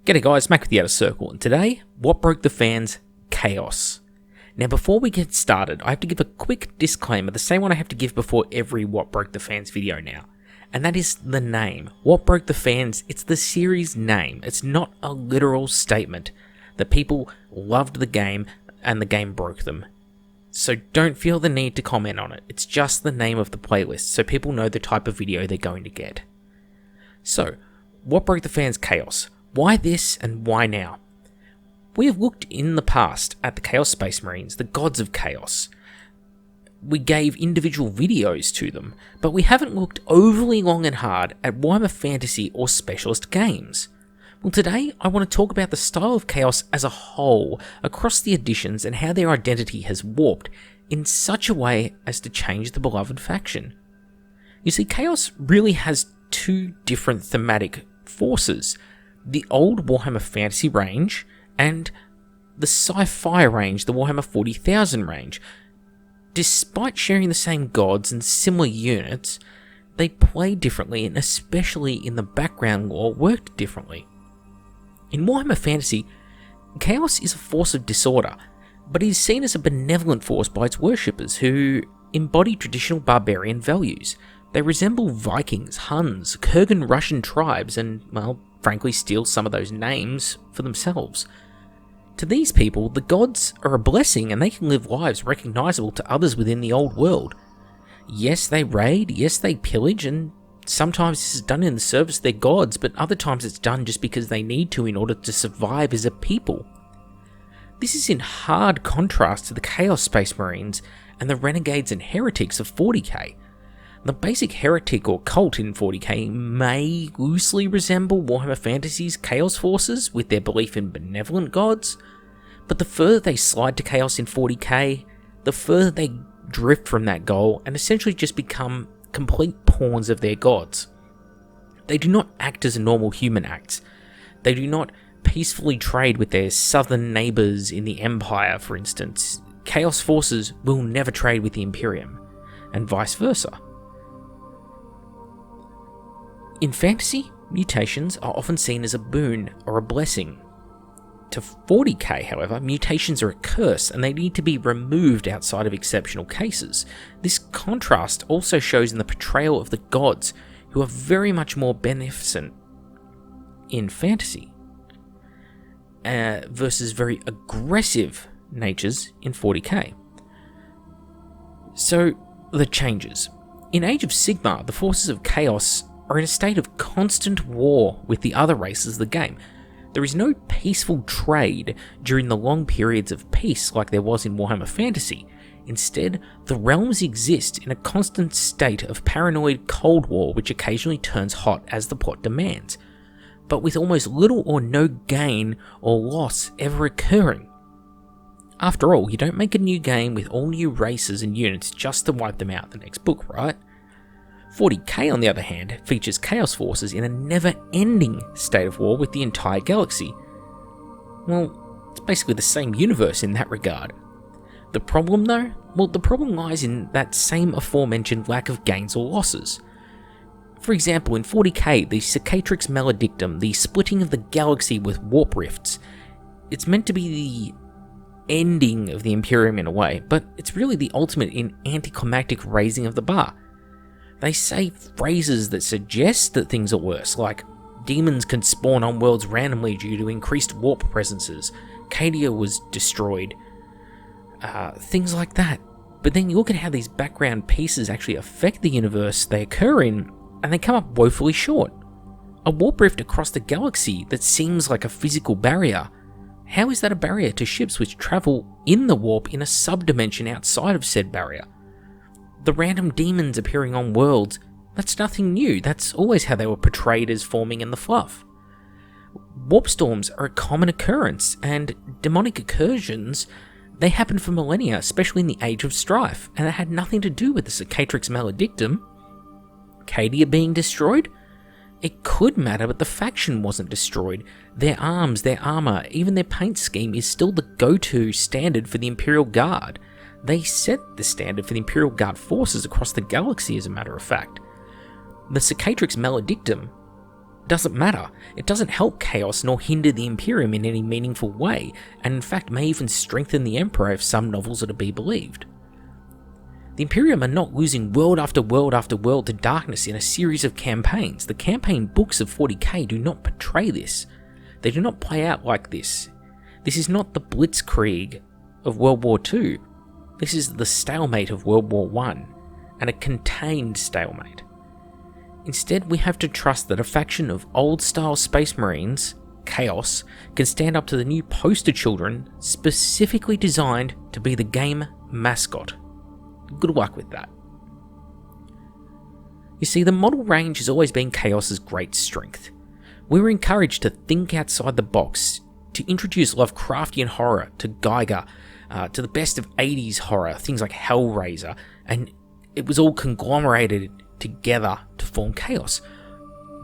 G'day guys, Mac with the Outer Circle, and today, what broke the fans? Chaos. Now before we get started, I have to give a quick disclaimer, the same one I have to give before every What Broke the Fans video now. And that is the name. What Broke the Fans, it's the series name. It's not a literal statement that people loved the game and the game broke them. So don't feel the need to comment on it. It's just the name of the playlist, so people know the type of video they're going to get. So, what broke the fans? Chaos. Why this and why now? We have looked in the past at the Chaos Space Marines, the gods of chaos. We gave individual videos to them, but we haven't looked overly long and hard at Warhammer Fantasy or Specialist games. Well, today I want to talk about the style of chaos as a whole, across the editions, and how their identity has warped in such a way as to change the beloved faction. You see, chaos really has two different thematic forces: the old Warhammer Fantasy range and the sci-fi range, the Warhammer 40,000 range. Despite sharing the same gods and similar units, they play differently, and especially in the background lore worked differently. In Warhammer Fantasy, chaos is a force of disorder, but it is seen as a benevolent force by its worshippers who embody traditional barbarian values. They resemble Vikings, Huns, Kurgan Russian tribes, and, well, frankly steal some of those names for themselves. To these people, the gods are a blessing and they can live lives recognizable to others within the old world. Yes, they raid, yes, they pillage, and sometimes this is done in the service of their gods, but other times it's done just because they need to in order to survive as a people. This is in hard contrast to the Chaos Space Marines and the Renegades and Heretics of 40k. The basic heretic or cult in 40k may loosely resemble Warhammer Fantasy's Chaos Forces with their belief in benevolent gods, but the further they slide to Chaos in 40k, the further they drift from that goal and essentially just become complete pawns of their gods. They do not act as normal human acts. They do not peacefully trade with their southern neighbours in the Empire, for instance. Chaos Forces will never trade with the Imperium, and vice versa. In fantasy, mutations are often seen as a boon or a blessing. To 40k, however, mutations are a curse and they need to be removed outside of exceptional cases. This contrast also shows in the portrayal of the gods, who are very much more beneficent in fantasy, versus very aggressive natures in 40k. So, the changes. In Age of Sigmar, the forces of chaos are in a state of constant war with the other races of the game. There is no peaceful trade during the long periods of peace like there was in Warhammer Fantasy. Instead, the realms exist in a constant state of paranoid Cold War which occasionally turns hot as the plot demands, but with almost little or no gain or loss ever occurring. After all, you don't make a new game with all new races and units just to wipe them out in the next book, right? 40k, on the other hand, features Chaos Forces in a never-ending state of war with the entire galaxy. Well, it's basically the same universe in that regard. The problem though? Well, the problem lies in that same aforementioned lack of gains or losses. For example, in 40k, the Cicatrix Maledictum, the splitting of the galaxy with warp rifts, it's meant to be the ending of the Imperium in a way, but it's really the ultimate in anticlimactic raising of the bar. They say phrases that suggest that things are worse, like demons can spawn on worlds randomly due to increased warp presences, Cadia was destroyed, things like that. But then you look at how these background pieces actually affect the universe they occur in, and they come up woefully short. A warp rift across the galaxy that seems like a physical barrier. How is that a barrier to ships which travel in the warp in a sub-dimension outside of said barrier? The random demons appearing on worlds, that's nothing new, that's always how they were portrayed as forming in the fluff. Warp storms are a common occurrence, and demonic incursions, they happened for millennia, especially in the Age of Strife, and it had nothing to do with the Cicatrix Maledictum. Cadia being destroyed? It could matter, but the faction wasn't destroyed. Their arms, their armour, even their paint scheme is still the go-to standard for the Imperial Guard. They set the standard for the Imperial Guard forces across the galaxy, as a matter of fact. The Cicatrix Maledictum doesn't matter. It doesn't help Chaos nor hinder the Imperium in any meaningful way, and in fact may even strengthen the Emperor if some novels are to be believed. The Imperium are not losing world after world after world to darkness in a series of campaigns. The campaign books of 40k do not portray this. They do not play out like this. This is not the blitzkrieg of World War II. This is the stalemate of World War I, and a contained stalemate. Instead, we have to trust that a faction of old-style Space Marines, Chaos, can stand up to the new poster children specifically designed to be the game mascot. Good luck with that. You see, the model range has always been Chaos's great strength. We were encouraged to think outside the box, to introduce Lovecraftian horror to Geiger, to the best of 80s horror, things like Hellraiser, and it was all conglomerated together to form Chaos.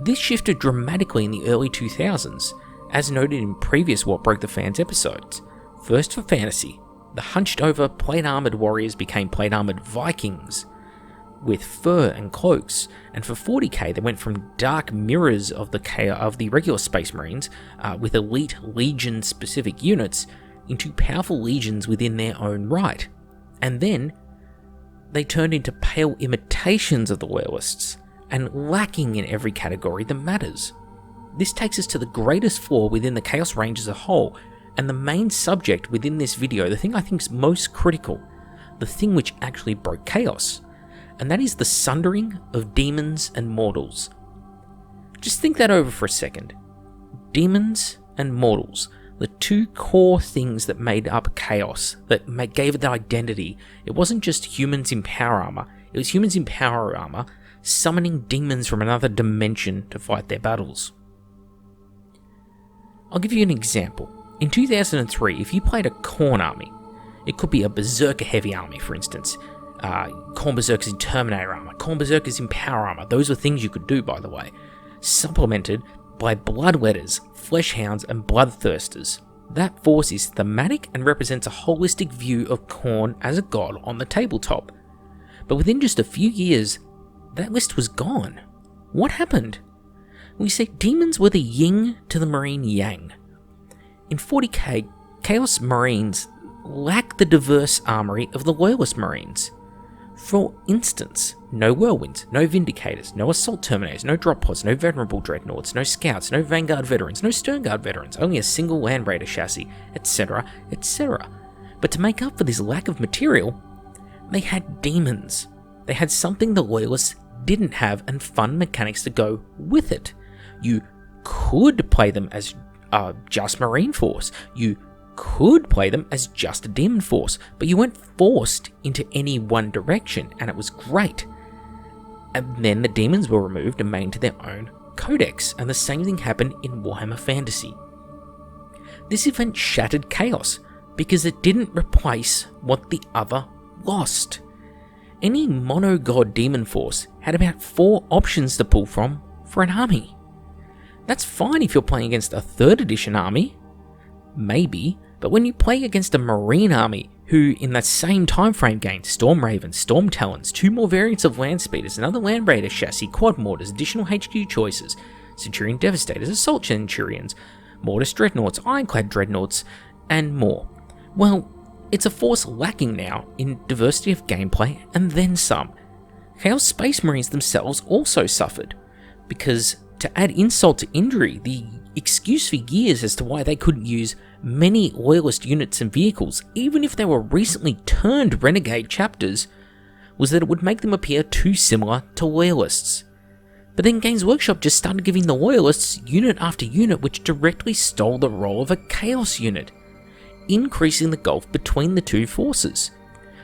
This shifted dramatically in the early 2000s, as noted in previous What Broke the Fans episodes. First for fantasy, the hunched-over, plate-armoured warriors became plate-armoured Vikings, with fur and cloaks, and for 40k they went from dark mirrors of the regular Space Marines, with elite Legion-specific units, into powerful legions within their own right. And then they turned into pale imitations of the Loyalists, and lacking in every category that matters. This takes us to the greatest flaw within the Chaos range as a whole, and the main subject within this video, the thing I think is most critical, the thing which actually broke Chaos, and that is the sundering of demons and mortals. Just think that over for a second. Demons and mortals, the two core things that made up Chaos, that gave it that identity. It wasn't just humans in power armor, it was humans in power armor summoning demons from another dimension to fight their battles. I'll give you an example. In 2003, if you played a Khorne army, it could be a Berserker heavy army, for instance. Khorne Berserkers in Terminator armor, Khorne Berserkers in power armor, those were things you could do, by the way, supplemented by Bloodletters, Fleshhounds, and Bloodthirsters. That force is thematic and represents a holistic view of Khorne as a god on the tabletop. But within just a few years, that list was gone. What happened? We say demons were the yin to the Marine yang. In 40k, Chaos Marines lack the diverse armory of the Loyalist Marines. For instance, no Whirlwinds, no Vindicators, no Assault Terminators, no Drop Pods, no Venerable Dreadnoughts, no Scouts, no Vanguard Veterans, no Sternguard Veterans, only a single Land Raider chassis, etc., etc. But to make up for this lack of material, they had demons. They had something the Loyalists didn't have, and fun mechanics to go with it. You could play them as just Marine Force. You could play them as just a Demon Force, but you weren't forced into any one direction, and it was great. And then the demons were removed and made into their own codex, and the same thing happened in Warhammer Fantasy. This event shattered Chaos, because it didn't replace what the other lost. Any mono-god demon force had about 4 options to pull from for an army. That's fine if you're playing against a 3rd edition army, maybe, but when you play against a Marine army who in that same time frame gained Storm Ravens, Storm Talons, 2 more variants of Land Speeders, another Land Raider chassis, Quad Mortars, additional HQ choices, Centurion Devastators, Assault Centurions, Mortis Dreadnoughts, Ironclad Dreadnoughts, and more. Well, it's a force lacking now in diversity of gameplay, and then some. Chaos Space Marines themselves also suffered, because to add insult to injury, the excuse for years as to why they couldn't use many Loyalist units and vehicles, even if they were recently turned Renegade chapters, was that it would make them appear too similar to Loyalists. But then Games Workshop just started giving the Loyalists unit after unit which directly stole the role of a Chaos unit, increasing the gulf between the two forces.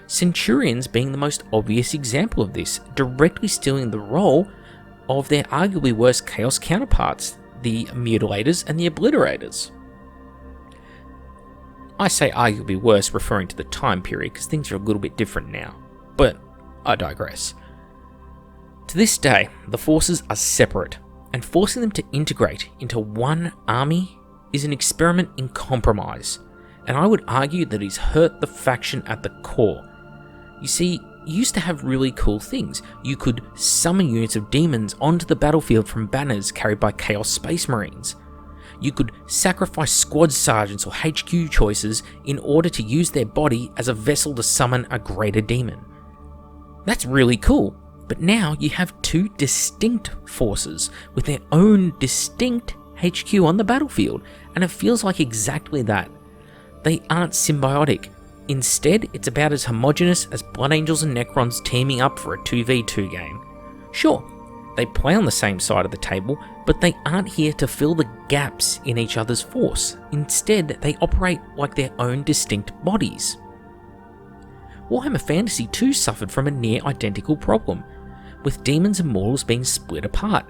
Centurions being the most obvious example of this, directly stealing the role of their arguably worse Chaos counterparts, the Mutilators and the Obliterators. I say arguably worse referring to the time period because things are a little bit different now, but I digress. To this day, the forces are separate, and forcing them to integrate into one army is an experiment in compromise, and I would argue that it's hurt the faction at the core. You see, you used to have really cool things. You could summon units of demons onto the battlefield from banners carried by Chaos Space Marines. You could sacrifice squad sergeants or HQ choices in order to use their body as a vessel to summon a greater demon. That's really cool, but now you have two distinct forces with their own distinct HQ on the battlefield, and it feels like exactly that. They aren't symbiotic. Instead, it's about as homogenous as Blood Angels and Necrons teaming up for a 2v2 game. Sure, they play on the same side of the table, but they aren't here to fill the gaps in each other's force. Instead, they operate like their own distinct bodies. Warhammer Fantasy 2 suffered from a near identical problem, with demons and mortals being split apart.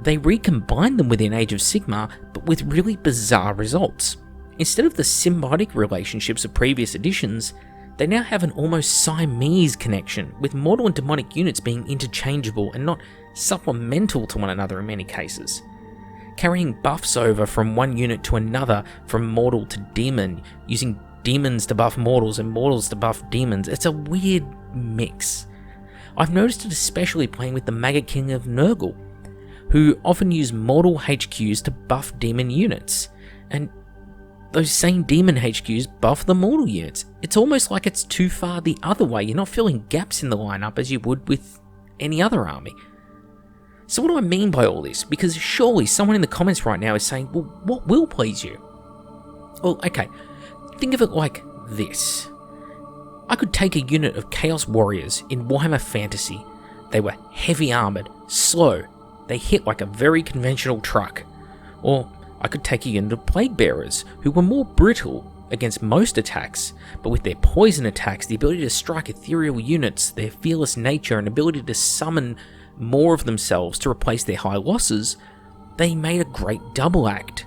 They recombined them within Age of Sigmar, but with really bizarre results. Instead of the symbiotic relationships of previous editions, they now have an almost Siamese connection, with mortal and demonic units being interchangeable and not supplemental to one another in many cases. Carrying buffs over from one unit to another, from mortal to demon, using demons to buff mortals and mortals to buff demons, it's a weird mix. I've noticed it especially playing with the Maggot King of Nurgle, who often use mortal HQs to buff demon units, and those same demon HQs buff the mortal units. It's almost like it's too far the other way. You're not filling gaps in the lineup as you would with any other army. So what do I mean by all this? Because surely someone in the comments right now is saying, well, what will please you? Well, okay, think of it like this. I could take a unit of Chaos Warriors in Warhammer Fantasy. They were heavy armoured, slow, they hit like a very conventional truck. Or I could take a unit of Plague Bearers, who were more brittle against most attacks, but with their poison attacks, the ability to strike ethereal units, their fearless nature, and ability to summon more of themselves to replace their high losses, they made a great double act.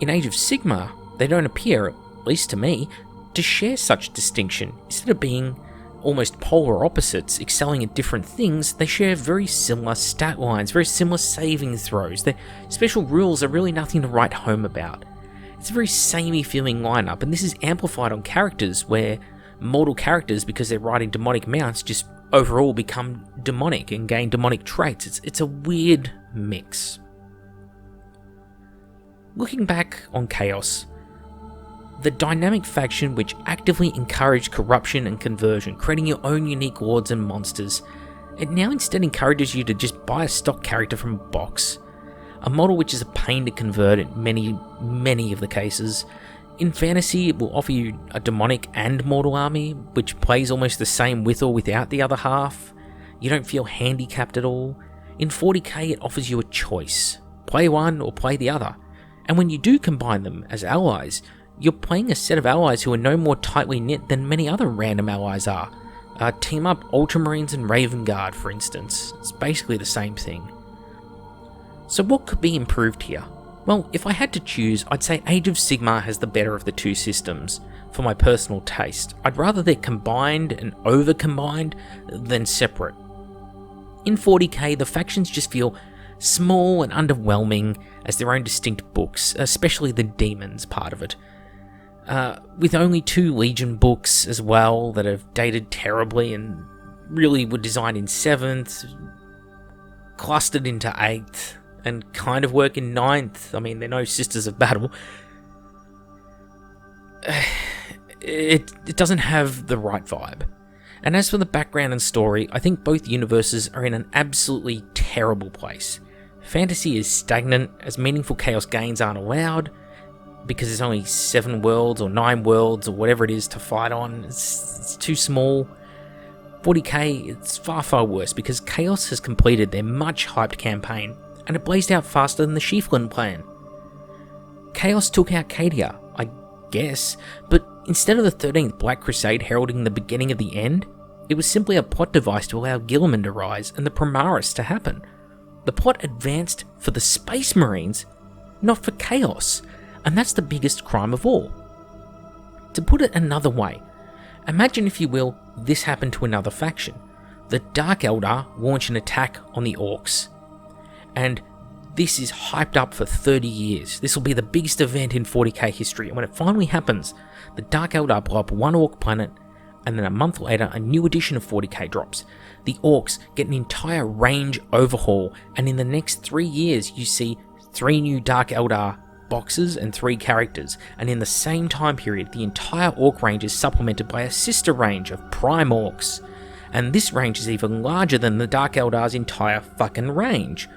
In Age of Sigmar, they don't appear, at least to me, to share such distinction. Instead of being almost polar opposites, excelling at different things, they share very similar stat lines, very similar saving throws. Their special rules are really nothing to write home about. It's a very samey feeling lineup, and this is amplified on characters where mortal characters, because they're riding demonic mounts, just overall become demonic and gain demonic traits. It's a weird mix. Looking back on Chaos, the dynamic faction which actively encouraged corruption and conversion, creating your own unique lords and monsters, it now instead encourages you to just buy a stock character from a box. A model which is a pain to convert in many of the cases. In fantasy, it will offer you a demonic and mortal army, which plays almost the same with or without the other half. You don't feel handicapped at all. In 40k, it offers you a choice. Play one or play the other. And when you do combine them as allies, you're playing a set of allies who are no more tightly knit than many other random allies are. Team up Ultramarines and Raven Guard, for instance. It's basically the same thing. So what could be improved here? Well, if I had to choose, I'd say Age of Sigmar has the better of the two systems, for my personal taste. I'd rather they're combined and over-combined than separate. In 40k, the factions just feel small and underwhelming as their own distinct books, especially the demons part of it. With only 2 Legion books as well that have dated terribly and really were designed in 7th, clustered into 8th, and kind of work in 9th. I mean, they're no Sisters of Battle. It doesn't have the right vibe. And as for the background and story, I think both universes are in an absolutely terrible place. Fantasy is stagnant, as meaningful chaos gains aren't allowed, because there's only 7 worlds or 9 worlds or whatever it is to fight on. It's too small. 40k, it's far worse, because Chaos has completed their much hyped campaign, and it blazed out faster than the Sheaflin plan. Chaos took out Cadia, I guess, but instead of the 13th Black Crusade heralding the beginning of the end, it was simply a plot device to allow Guilliman to rise and the Primaris to happen. The plot advanced for the Space Marines, not for Chaos, and that's the biggest crime of all. To put it another way, imagine, if you will, this happened to another faction. The Dark Eldar launch an attack on the Orcs, and this is hyped up for 30 years. This will be the biggest event in 40k history, and when it finally happens, the Dark Eldar blow up one Orc planet, and then a month later a new edition of 40k drops. The orcs get an entire range overhaul, and in the next 3 years you see 3 new Dark Eldar boxes and 3 characters, and in the same time period the entire orc range is supplemented by a sister range of Prime Orcs, and this range is even larger than the Dark Eldar's entire fucking range.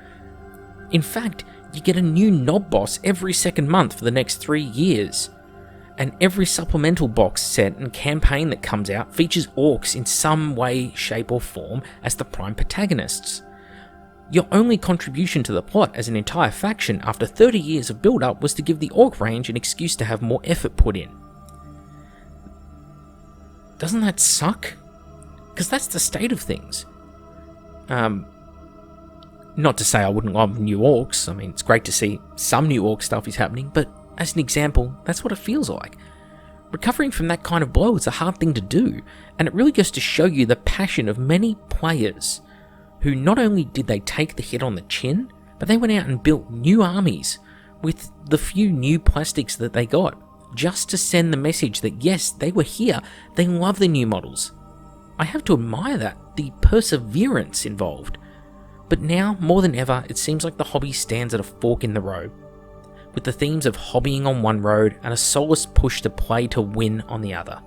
In fact, you get a new knob boss every second month for the next 3 years. And every supplemental box set and campaign that comes out features orcs in some way, shape or form as the prime protagonists. Your only contribution to the plot as an entire faction after 30 years of build-up was to give the orc range an excuse to have more effort put in. Doesn't that suck? Because that's the state of things. Not to say I wouldn't love new orcs. I mean, it's great to see some new orc stuff is happening, but as an example, that's what it feels like. Recovering from that kind of blow is a hard thing to do, and it really goes to show you the passion of many players who not only did they take the hit on the chin, but they went out and built new armies with the few new plastics that they got, just to send the message that yes, they were here, they love the new models. I have to admire that, the perseverance involved. But now, more than ever, it seems like the hobby stands at a fork in the road, with the themes of hobbying on one road and a soulless push to play to win on the other.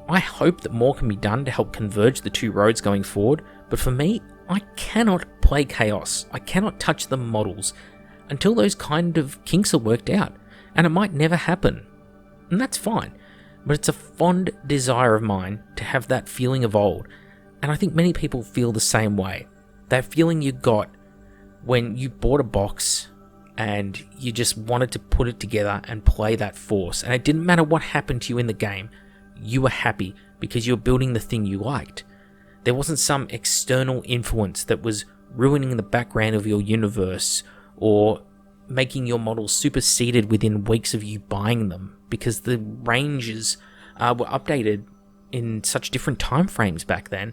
I hope that more can be done to help converge the two roads going forward, but for me, I cannot play Chaos. I cannot touch the models until those kind of kinks are worked out, and it might never happen. And that's fine, but it's a fond desire of mine to have that feeling of old, and I think many people feel the same way. That feeling you got when you bought a box and you just wanted to put it together and play that force, and it didn't matter what happened to you in the game, you were happy because you were building the thing you liked. There wasn't some external influence that was ruining the background of your universe or making your models superseded within weeks of you buying them, because the ranges were updated in such different time frames back then,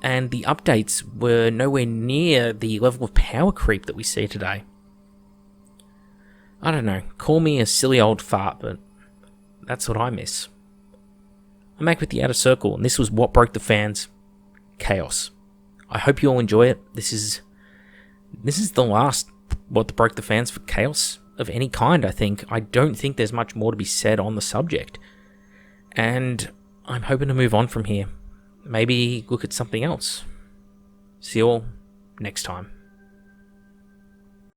and the updates were nowhere near the level of power creep that we see today. I don't know, call me a silly old fart, but that's what I miss. I'm Mac with the Outer Circle, and this was What Broke the Fans, Chaos. I hope you all enjoy it. This is the last What Broke the Fans for Chaos of any kind, I think. I don't think there's much more to be said on the subject. And I'm hoping to move on from here. Maybe look at something else. See you all next time.